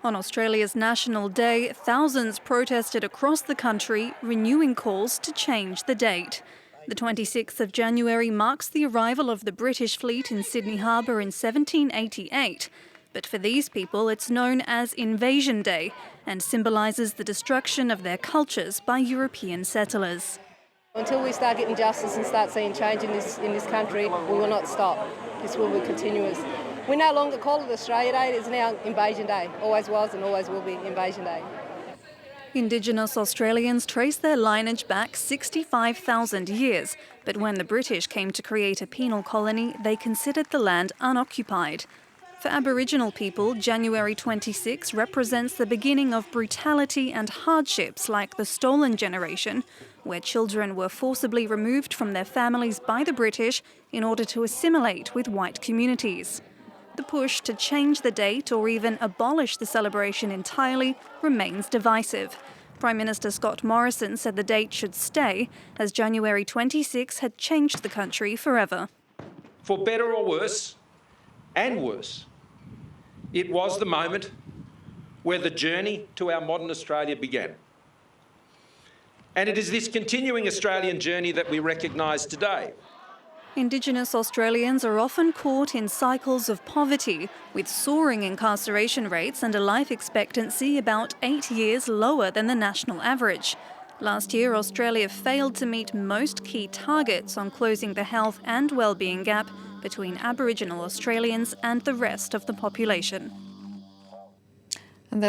On Australia's National Day, thousands protested across the country, renewing calls to change the date. The 26th of January marks the arrival of the British fleet in Sydney Harbour in 1788. But for these people, it's known as Invasion Day and symbolises the destruction of their cultures by European settlers. Until we start getting justice and start seeing change in this country, we will not stop. This will be continuous. We no longer call it Australia Day, it is now Invasion Day. Always was and always will be Invasion Day. Indigenous Australians trace their lineage back 65,000 years, but when the British came to create a penal colony, they considered the land unoccupied. For Aboriginal people, January 26 represents the beginning of brutality and hardships like the Stolen Generation, where children were forcibly removed from their families by the British in order to assimilate with white communities. The push to change the date or even abolish the celebration entirely remains divisive. Prime Minister Scott Morrison said the date should stay, as January 26 had changed the country forever. For better or worse, and worse, it was the moment where the journey to our modern Australia began. And it is this continuing Australian journey that we recognise today. Indigenous Australians are often caught in cycles of poverty, with soaring incarceration rates and a life expectancy about 8 years lower than the national average. Last year, Australia failed to meet most key targets on closing the health and well-being gap between Aboriginal Australians and the rest of the population.